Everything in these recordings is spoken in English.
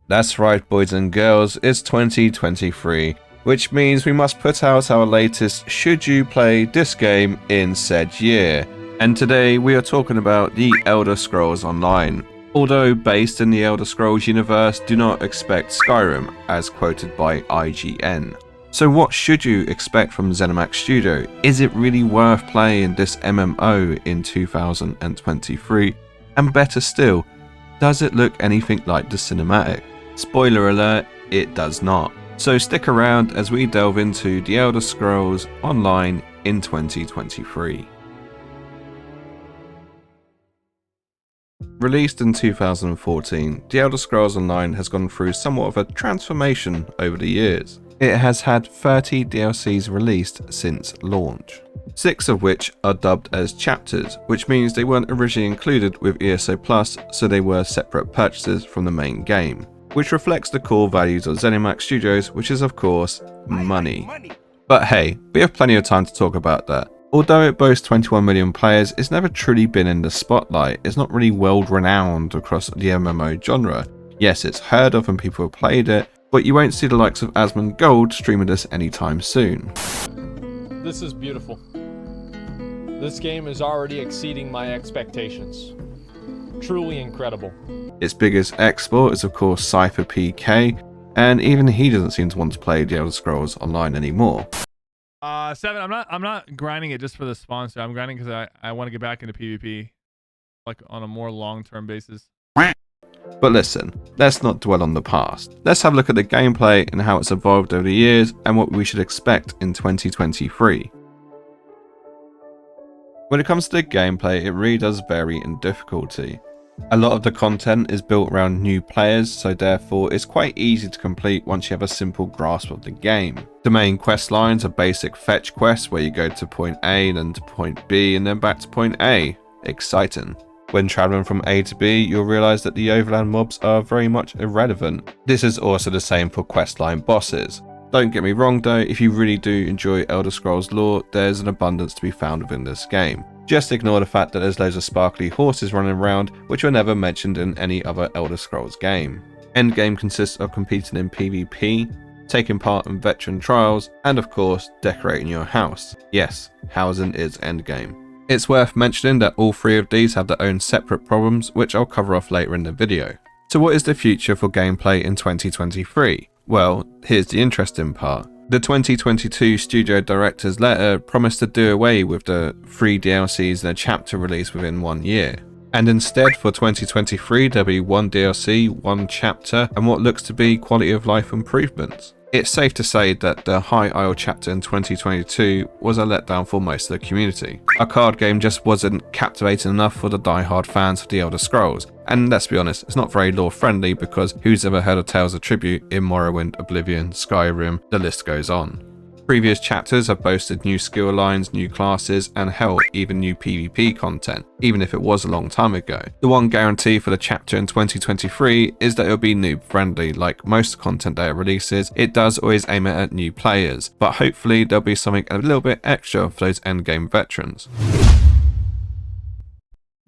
That's right, boys and girls, it's 2023, which means we must put out our latest Should You Play This Game in said year. And today we are talking about The Elder Scrolls Online. Although based in the Elder Scrolls universe, do not expect Skyrim, as quoted by IGN. So what should you expect from ZeniMax Studio? Is it really worth playing this MMO in 2023? And better still, does it look anything like the cinematic? Spoiler alert, it does not. So stick around as we delve into The Elder Scrolls Online in 2023. Released in 2014, The Elder Scrolls Online has gone through somewhat of a transformation over the years. It has had 30 DLCs released since launch, 6 of which are dubbed as chapters, which means they weren't originally included with ESO Plus, so they were separate purchases from the main game, which reflects the core values of ZeniMax Studios, which is of course money. But hey, we have plenty of time to talk about that. Although it boasts 21 million players, it's never truly been in the spotlight. It's not really world renowned across the MMO genre. Yes, it's heard of and people have played it, but you won't see the likes of Asmongold streaming this anytime soon. This is beautiful. This game is already exceeding my expectations. Truly incredible. Its biggest export is of course Cypher PK, and even he doesn't seem to want to play The Elder Scrolls Online anymore. 7, I'm not grinding it just for the sponsor. I'm grinding because I want to get back into PvP, like on a more long-term basis. But listen, let's not dwell on the past. Let's have a look at the gameplay and how it's evolved over the years and what we should expect in 2023. When it comes to the gameplay, it really does vary in difficulty. A lot of the content is built around new players, so therefore it's quite easy to complete once you have a simple grasp of the game. The main quest lines are basic fetch quests where you go to point A, then to point B, and then back to point A. Exciting. When travelling from A to B, you'll realise that the overland mobs are very much irrelevant. This is also the same for questline bosses. Don't get me wrong though, if you really do enjoy Elder Scrolls lore, there's an abundance to be found within this game. Just ignore the fact that there's loads of sparkly horses running around, which were never mentioned in any other Elder Scrolls game. Endgame consists of competing in PvP, taking part in veteran trials, and of course, decorating your house. Yes, housing is endgame. It's worth mentioning that all 3 of these have their own separate problems, which I'll cover off later in the video. So what is the future for gameplay in 2023? Well, here's the interesting part. The 2022 studio director's letter promised to do away with the 3 DLCs and a chapter release within 1 year. And instead for 2023 there'll be 1 DLC, 1 chapter, and what looks to be quality of life improvements. It's safe to say that the High Isle chapter in 2022 was a letdown for most of the community. A card game just wasn't captivating enough for the die-hard fans of The Elder Scrolls, and let's be honest, it's not very lore friendly because who's ever heard of Tales of Tribute in Morrowind, Oblivion, Skyrim, the list goes on. Previous chapters have boasted new skill lines, new classes, and hell, even new PvP content, even if it was a long time ago. The one guarantee for the chapter in 2023 is that it'll be noob friendly. Like most content that it releases, it does always aim it at new players, but hopefully there'll be something a little bit extra for those endgame veterans.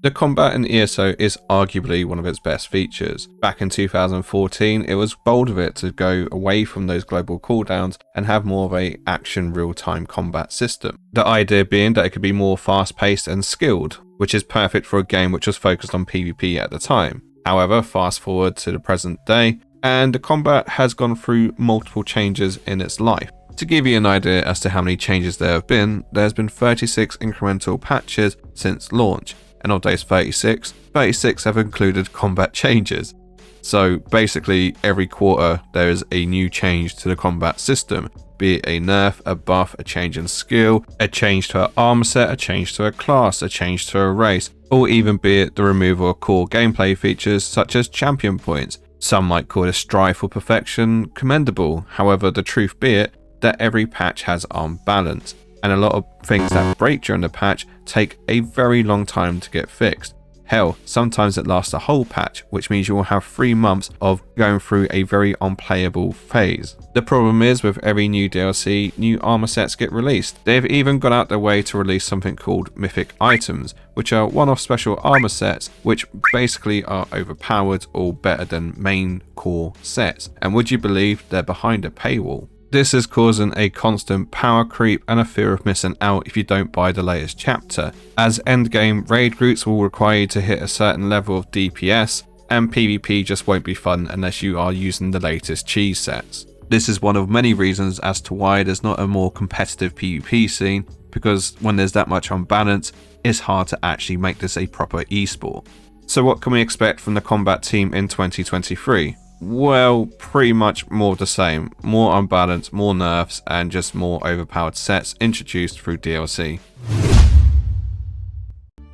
The combat in ESO is arguably one of its best features. Back in 2014, it was bold of it to go away from those global cooldowns and have more of a action real-time combat system. The idea being that it could be more fast-paced and skilled, which is perfect for a game which was focused on PvP at the time. However, fast forward to the present day, and the combat has gone through multiple changes in its life. To give you an idea as to how many changes there have been, there's been 36 incremental patches since launch. And of those 36 have included combat changes. So basically every quarter there is a new change to the combat system, be it a nerf, a buff, a change in skill, a change to an armor set, a change to a class, a change to a race, or even be it the removal of core gameplay features such as champion points. Some might call this strive for perfection commendable, however the truth be it that every patch has arm balance. And a lot of things that break during the patch take a very long time to get fixed. Hell, sometimes it lasts a whole patch, which means you will have 3 months of going through a very unplayable phase. The problem is, with every new DLC, new armor sets get released. They've even gone out their way to release something called mythic items, which are one-off special armor sets, which basically are overpowered or better than main core sets. And would you believe they're behind a paywall? This is causing a constant power creep and a fear of missing out if you don't buy the latest chapter, as endgame raid groups will require you to hit a certain level of DPS, and PvP just won't be fun unless you are using the latest cheese sets. This is one of many reasons as to why there's not a more competitive PvP scene, because when there's that much unbalance, it's hard to actually make this a proper esport. So what can we expect from the combat team in 2023? Well, pretty much more of the same. More unbalanced, more nerfs, and just more overpowered sets introduced through DLC.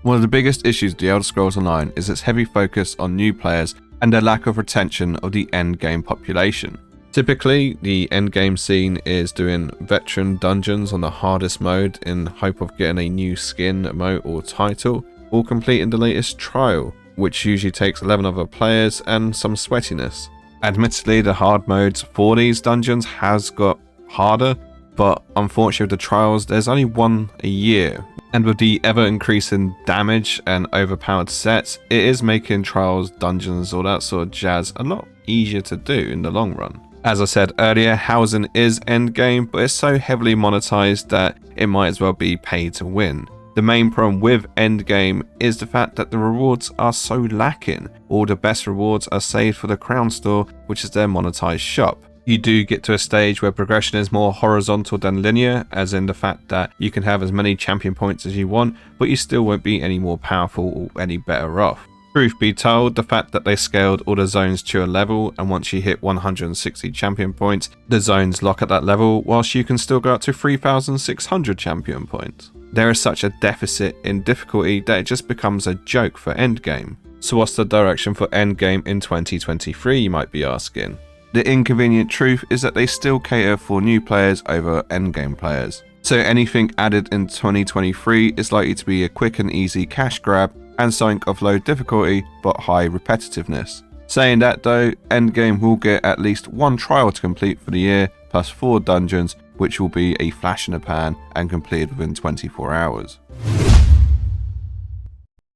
One of the biggest issues with The Elder Scrolls Online is its heavy focus on new players and their lack of retention of the endgame population. Typically, the endgame scene is doing veteran dungeons on the hardest mode in hope of getting a new skin, emote, or title, or completing the latest trial, which usually takes 11 other players and some sweatiness. Admittedly, the hard modes for these dungeons has got harder, but unfortunately with the trials, there's only one a year. And with the ever increasing damage and overpowered sets, it is making trials, dungeons, all that sort of jazz a lot easier to do in the long run. As I said earlier, housing is endgame, but it's so heavily monetized that it might as well be pay to win. The main problem with endgame is the fact that the rewards are so lacking. All the best rewards are saved for the Crown Store, which is their monetized shop. You do get to a stage where progression is more horizontal than linear, as in the fact that you can have as many champion points as you want, but you still won't be any more powerful or any better off. Truth be told, the fact that they scaled all the zones to a level, and once you hit 160 champion points, the zones lock at that level, whilst you can still go up to 3,600 champion points. There is such a deficit in difficulty that it just becomes a joke for endgame. So what's the direction for endgame in 2023, you might be asking? The inconvenient truth is that they still cater for new players over endgame players. So anything added in 2023 is likely to be a quick and easy cash grab and something of low difficulty but high repetitiveness. Saying that though, endgame will get at least one trial to complete for the year, plus 4 dungeons, which will be a flash in the pan and completed within 24 hours.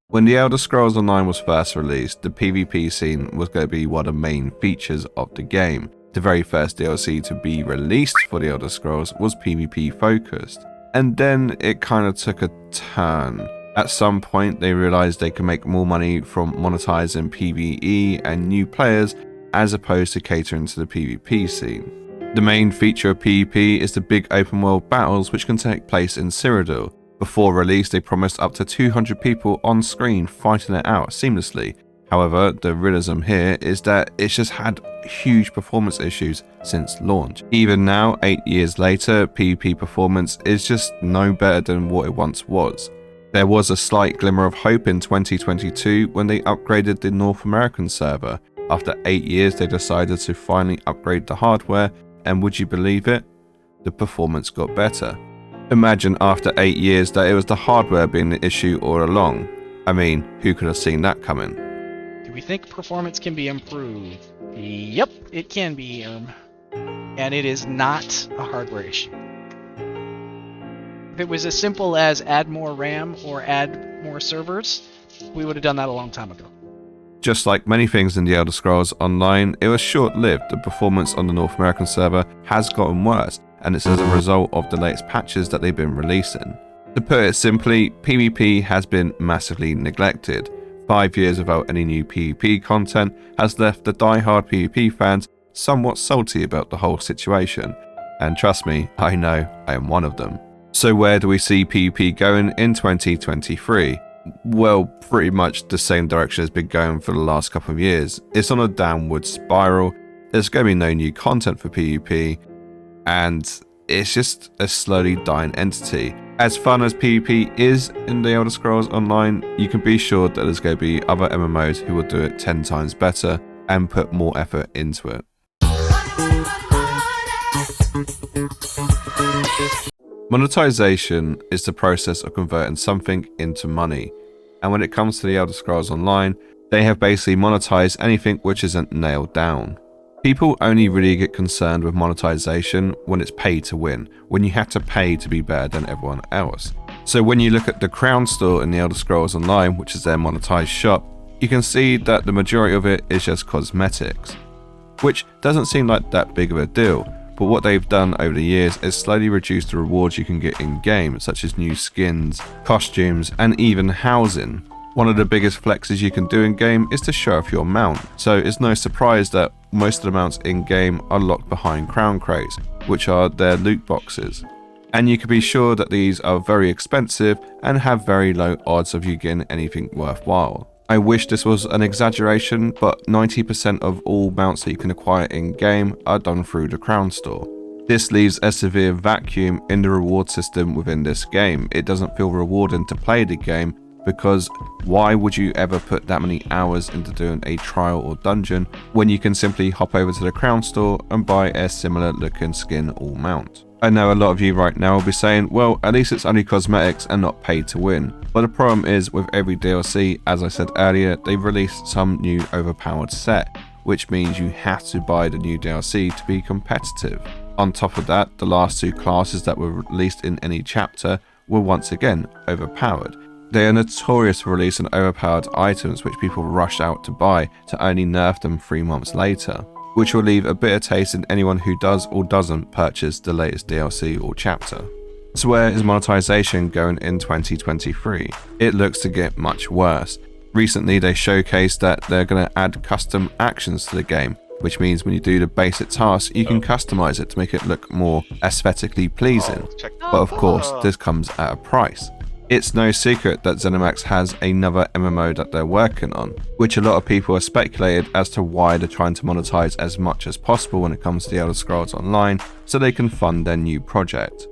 When The Elder Scrolls Online was first released, the PvP scene was going to be one of the main features of the game. The very first DLC to be released for The Elder Scrolls was PvP focused, and then it kind of took a turn. At some point they realized they could make more money from monetizing PvE and new players as opposed to catering to the PvP scene. The main feature of PvP is the big open world battles which can take place in Cyrodiil. Before release they promised up to 200 people on screen fighting it out seamlessly. However, the realism here is that it's just had huge performance issues since launch. Even now, 8 years later, PvP performance is just no better than what it once was. There was a slight glimmer of hope in 2022 when they upgraded the North American server. After 8 years they decided to finally upgrade the hardware, and would you believe it? The performance got better. Imagine after 8 years that it was the hardware being the issue all along. I mean, who could have seen that coming? Do we think performance can be improved? Yep, it can be, and it is not a hardware issue. If it was as simple as add more RAM or add more servers, we would have done that a long time ago. Just like many things in The Elder Scrolls Online, it was short-lived. The performance on the North American server has gotten worse, and it's as a result of the latest patches that they've been releasing. To put it simply, PvP has been massively neglected. 5 years without any new PvP content has left the die-hard PvP fans somewhat salty about the whole situation. And trust me, I know, I am one of them. So where do we see PvP going in 2023? Well, pretty much the same direction it's been going for the last couple of years. It's on a downward spiral, there's going to be no new content for PvP, and it's just a slowly dying entity. As fun as PvP is in The Elder Scrolls Online, you can be sure that there's going to be other MMOs who will do it 10 times better and put more effort into it. Monetization is the process of converting something into money. And when it comes to the Elder Scrolls Online, they have basically monetized anything which isn't nailed down. People only really get concerned with monetization when it's pay to win, when you have to pay to be better than everyone else. So when you look at the Crown Store in the Elder Scrolls Online, which is their monetized shop, you can see that the majority of it is just cosmetics, which doesn't seem like that big of a deal, but what they've done over the years is slowly reduce the rewards you can get in game, such as new skins, costumes, and even housing. One of the biggest flexes you can do in game is to show off your mount, so it's no surprise that most of the mounts in game are locked behind crown crates, which are their loot boxes. And you can be sure that these are very expensive and have very low odds of you getting anything worthwhile. I wish this was an exaggeration, but 90% of all mounts that you can acquire in game are done through the Crown Store. This leaves a severe vacuum in the reward system within this game. It doesn't feel rewarding to play the game, because why would you ever put that many hours into doing a trial or dungeon when you can simply hop over to the Crown Store and buy a similar looking skin or mount? I know a lot of you right now will be saying, well, at least it's only cosmetics and not paid to win. But the problem is, with every DLC, as I said earlier, they've released some new overpowered set, which means you have to buy the new DLC to be competitive. On top of that, the last two classes that were released in any chapter were once again overpowered. They are notorious for releasing overpowered items which people rush out to buy to only nerf them 3 months later, which will leave a bitter taste in anyone who does or doesn't purchase the latest DLC or chapter. So where is monetization going in 2023? It looks to get much worse. Recently they showcased that they're going to add custom actions to the game, which means when you do the basic task you can customize it to make it look more aesthetically pleasing. But of course this comes at a price. It's no secret that ZeniMax has another MMO that they're working on, which a lot of people have speculated as to why they're trying to monetize as much as possible when it comes to the Elder Scrolls Online, so they can fund their new project.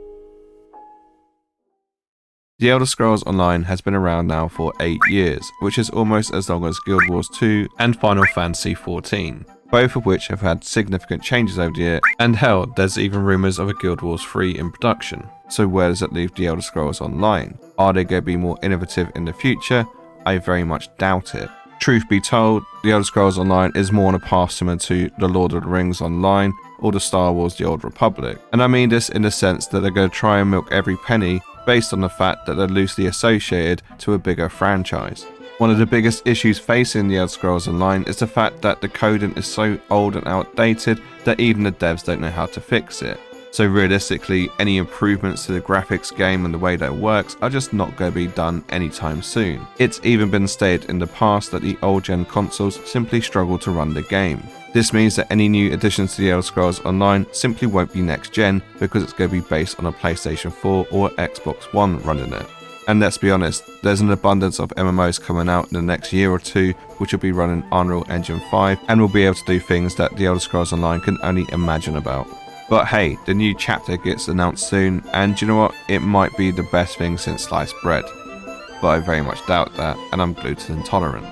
The Elder Scrolls Online has been around now for 8 years, which is almost as long as Guild Wars 2 and Final Fantasy XIV, both of which have had significant changes over the year, and hell, there's even rumours of a Guild Wars 3 in production. So where does it leave the Elder Scrolls Online? Are they going to be more innovative in the future? I very much doubt it. Truth be told, the Elder Scrolls Online is more on a path similar to the Lord of the Rings Online or the Star Wars The Old Republic. And I mean this in the sense that they're going to try and milk every penny based on the fact that they're loosely associated to a bigger franchise. One of the biggest issues facing the Elder Scrolls Online is the fact that the coding is so old and outdated that even the devs don't know how to fix it. So realistically, any improvements to the graphics game and the way that it works are just not going to be done anytime soon. It's even been stated in the past that the old gen consoles simply struggle to run the game. This means that any new additions to the Elder Scrolls Online simply won't be next gen because it's going to be based on a PlayStation 4 or Xbox One running it. And let's be honest, there's an abundance of MMOs coming out in the next year or two which will be running Unreal Engine 5 and will be able to do things that the Elder Scrolls Online can only imagine about. But hey, the new chapter gets announced soon, and you know what, it might be the best thing since sliced bread. But I very much doubt that, and I'm gluten intolerant.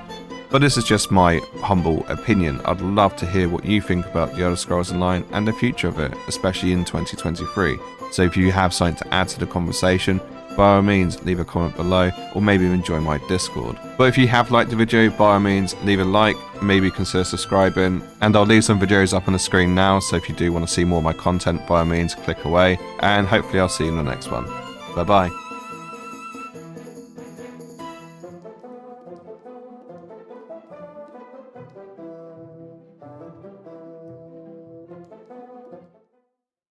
But this is just my humble opinion. I'd love to hear what you think about the Elder Scrolls Online and the future of it, especially in 2023. So if you have something to add to the conversation, by all means leave a comment below, or maybe even join my Discord. But if you have liked the video, by all means leave a like, maybe consider subscribing, and I'll leave some videos up on the screen now, so if you do want to see more of my content, by all means click away, and hopefully I'll see you in the next one. Bye bye.